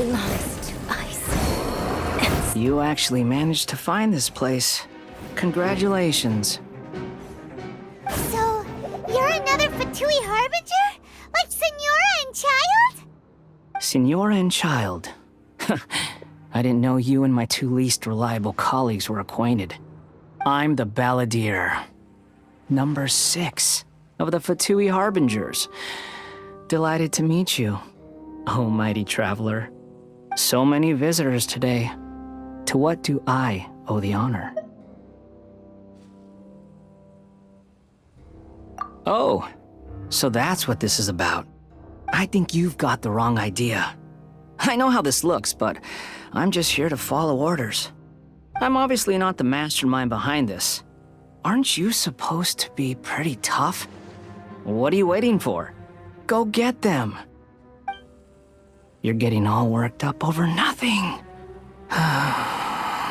belongs to ice. You actually managed to find this place. Congratulations. So, you're another Fatui Harbinger? Like Senora and Child? Senora and Child. I didn't know you and my two least reliable colleagues were acquainted. I'm the balladeer. Number 6 of the Fatui Harbingers. Delighted to meet you, oh mighty traveler. So many visitors today. To what do I owe the honor? Oh, so that's what this is about. I think you've got the wrong idea. I know how this looks, but I'm just here to follow orders. I'm obviously not the mastermind behind this. Aren't you supposed to be pretty tough? What are you waiting for? Go get them. You're getting all worked up over nothing.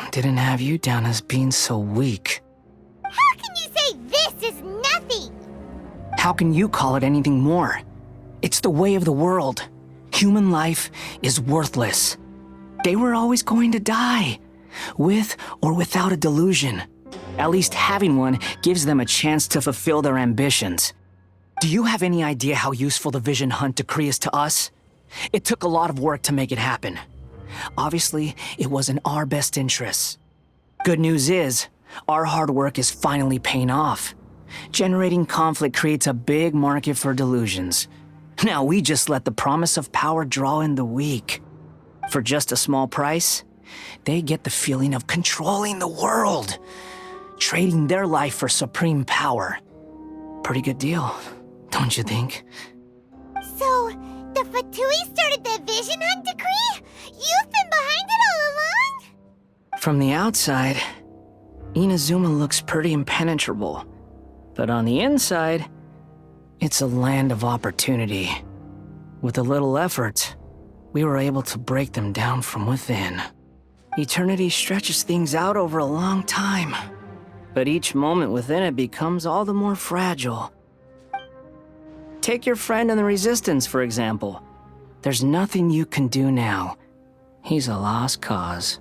Didn't have you down as being so weak. How can you say this is nothing? How can you call it anything more? It's the way of the world. Human life is worthless. They were always going to die, with or without a delusion. At least having one gives them a chance to fulfill their ambitions. Do you have any idea how useful the Vision Hunt decree is to us? It took a lot of work to make it happen. Obviously, it was in our best interests. Good news is, our hard work is finally paying off. Generating conflict creates a big market for delusions. Now we just let the promise of power draw in the weak. For just a small price, they get the feeling of controlling the world, trading their life for supreme power. Pretty good deal, don't you think? So, the Fatui started the Vision Hunt decree? You've been behind it all along? From the outside, Inazuma looks pretty impenetrable. But on the inside, it's a land of opportunity. With a little effort, we were able to break them down from within. Eternity stretches things out over a long time, but each moment within it becomes all the more fragile. Take your friend in the Resistance, for example. There's nothing you can do now. He's a lost cause.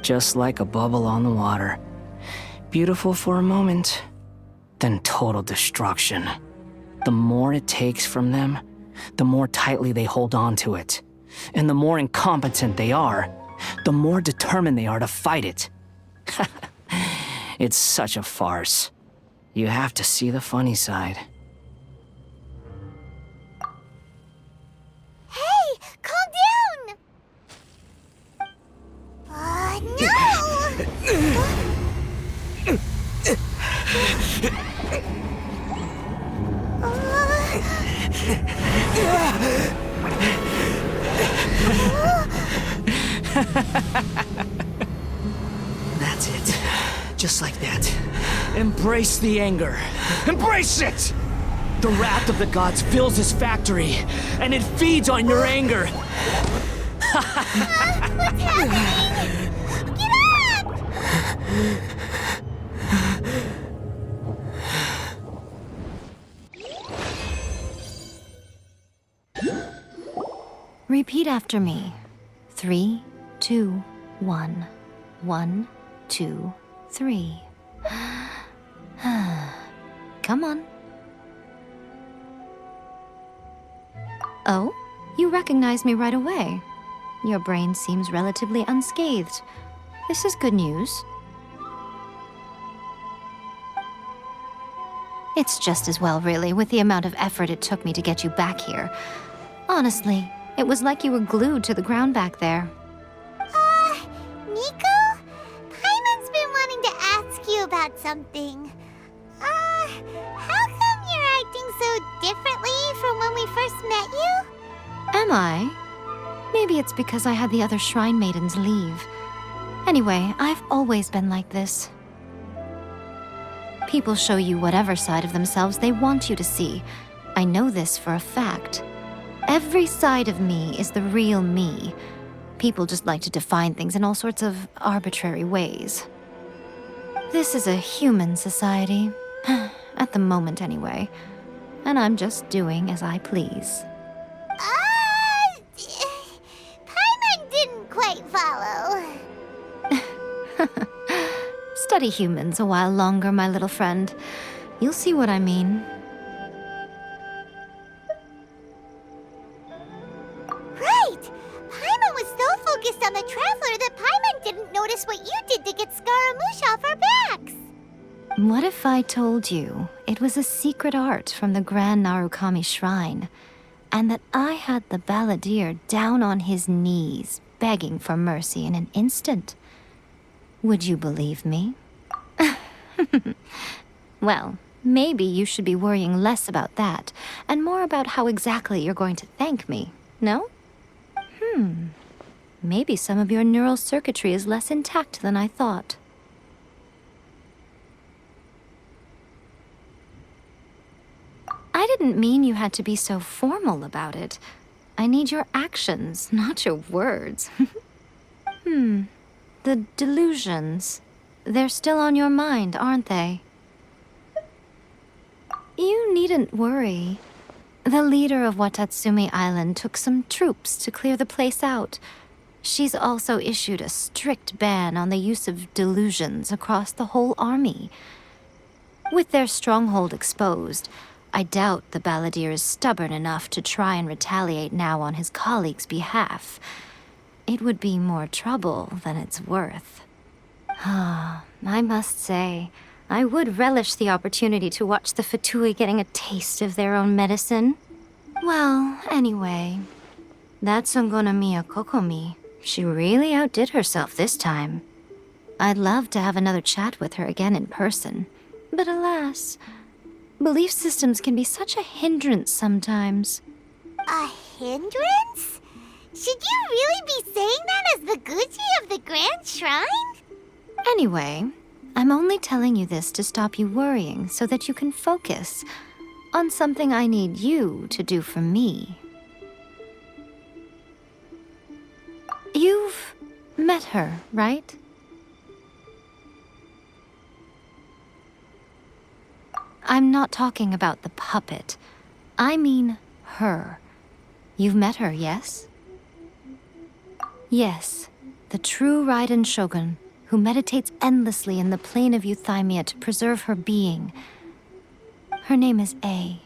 Just like a bubble on the water. Beautiful for a moment, then total destruction. The more it takes from them, the more tightly they hold on to it. And the more incompetent they are, the more determined they are to fight it. It's such a farce. You have to see the funny side. Hey, calm down! No! That's it. Just like that. Embrace the anger. Embrace it! The wrath of the gods fills this factory, and it feeds on your anger. What's happening? Get up! Repeat after me. 3, 2, 1. 1, 2, 3. Come on. Oh, you recognize me right away. Your brain seems relatively unscathed. This is good news. It's just as well, really, with the amount of effort it took me to get you back here. Honestly, it was like you were glued to the ground back there. Nico? Paimon's been wanting to ask you about something. How come you're acting so differently from when we first met you? Am I? Maybe it's because I had the other Shrine Maidens leave. Anyway, I've always been like this. People show you whatever side of themselves they want you to see. I know this for a fact. Every side of me is the real me. People just like to define things in all sorts of arbitrary ways. This is a human society. At the moment, anyway. And I'm just doing as I please. Paimon follow. Study humans a while longer, my little friend. You'll see what I mean. Right! Paimon was so focused on the Traveler that Paimon didn't notice what you did to get Scaramouche off our backs. What if I told you it was a secret art from the Grand Narukami Shrine, and that I had the balladeer down on his knees, begging for mercy in an instant? Would you believe me? Well, maybe you should be worrying less about that, and more about how exactly you're going to thank me, no? Maybe some of your neural circuitry is less intact than I thought. I didn't mean you had to be so formal about it. I need your actions, not your words. The delusions. They're still on your mind, aren't they? You needn't worry. The leader of Watatsumi Island took some troops to clear the place out. She's also issued a strict ban on the use of delusions across the whole army. With their stronghold exposed, I doubt the balladeer is stubborn enough to try and retaliate now on his colleague's behalf. It would be more trouble than it's worth. I must say, I would relish the opportunity to watch the Fatui getting a taste of their own medicine. Well, anyway, that Songonamiya Kokomi, she really outdid herself this time. I'd love to have another chat with her again in person, but alas, belief systems can be such a hindrance sometimes. A hindrance? Should you really be saying that as the Gucci of the Grand Shrine? Anyway, I'm only telling you this to stop you worrying so that you can focus on something I need you to do for me. You've met her, right? I'm not talking about the puppet. I mean her. You've met her, yes? Yes, the true Raiden Shogun, who meditates endlessly in the plane of Euthymia to preserve her being. Her name is A.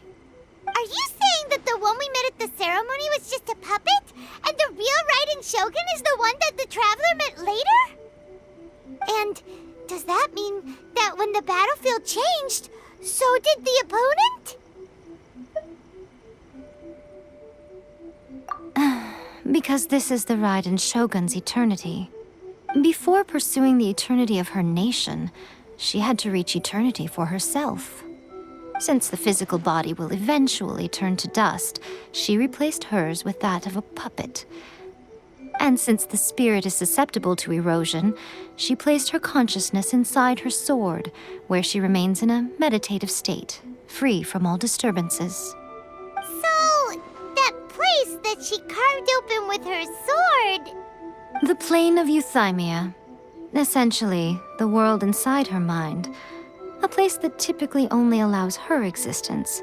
Are you saying that the one we met at the ceremony was just a puppet? And the real Raiden Shogun is the one that the Traveler met later? And does that mean that when the battlefield changed, so did the opponent? Because this is the Raiden Shogun's eternity. Before pursuing the eternity of her nation, she had to reach eternity for herself. Since the physical body will eventually turn to dust, she replaced hers with that of a puppet. And since the spirit is susceptible to erosion, she placed her consciousness inside her sword, where she remains in a meditative state, free from all disturbances. So, that place that she carved open with her sword... The plane of Euthymia. Essentially, the world inside her mind. A place that typically only allows her existence.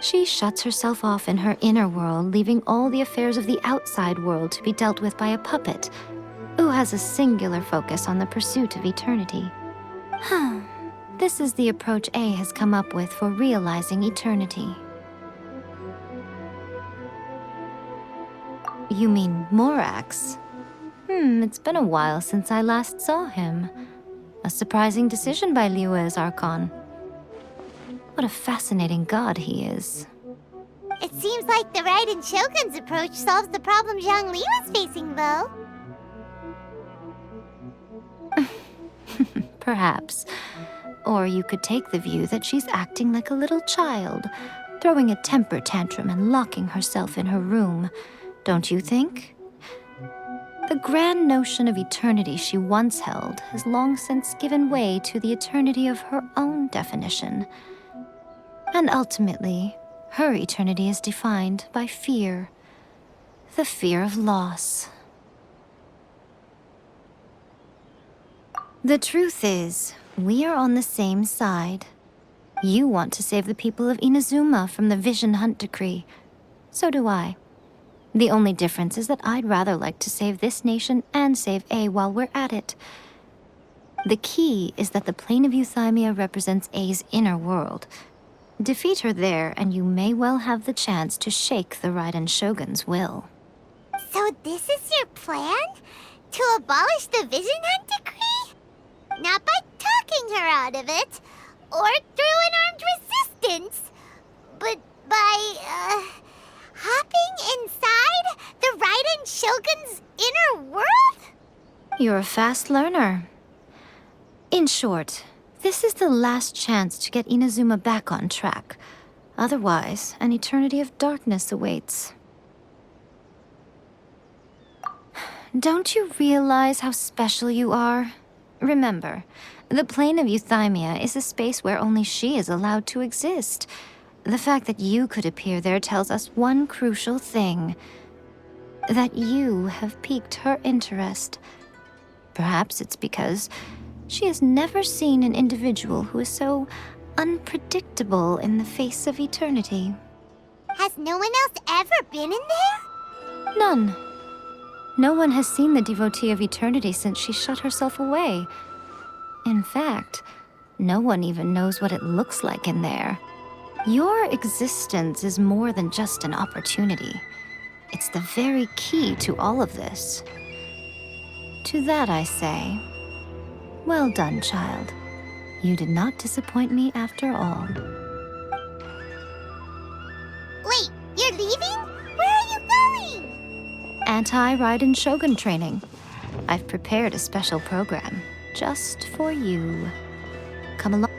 She shuts herself off in her inner world, leaving all the affairs of the outside world to be dealt with by a puppet, who has a singular focus on the pursuit of eternity. This is the approach A has come up with for realizing eternity. You mean Morax? It's been a while since I last saw him. A surprising decision by Liyue's Archon. What a fascinating god he is. It seems like the Raiden Shogun's approach solves the problem Zhang Li was facing, though. Perhaps. Or you could take the view that she's acting like a little child, throwing a temper tantrum and locking herself in her room. Don't you think? The grand notion of eternity she once held has long since given way to the eternity of her own definition. And ultimately, her eternity is defined by fear. The fear of loss. The truth is, we are on the same side. You want to save the people of Inazuma from the Vision Hunt decree. So do I. The only difference is that I'd rather like to save this nation and save A while we're at it. The key is that the plane of Euthymia represents A's inner world. Defeat her there, and you may well have the chance to shake the Raiden Shogun's will. So this is your plan? To abolish the Vision Hunt decree? Not by talking her out of it, or through an armed resistance, but by, hopping inside the Raiden Shogun's inner world? You're a fast learner. In short, this is the last chance to get Inazuma back on track. Otherwise, an eternity of darkness awaits. Don't you realize how special you are? Remember, the plane of Euthymia is a space where only she is allowed to exist. The fact that you could appear there tells us one crucial thing. That you have piqued her interest. Perhaps it's because she has never seen an individual who is so unpredictable in the face of eternity. Has no one else ever been in there? None. No one has seen the devotee of eternity since she shut herself away. In fact, no one even knows what it looks like in there. Your existence is more than just an opportunity. It's the very key to all of this. To that I say, well done, child. You did not disappoint me after all. Wait, you're leaving? Where are you going? Anti-Raiden Shogun training. I've prepared a special program just for you. Come along.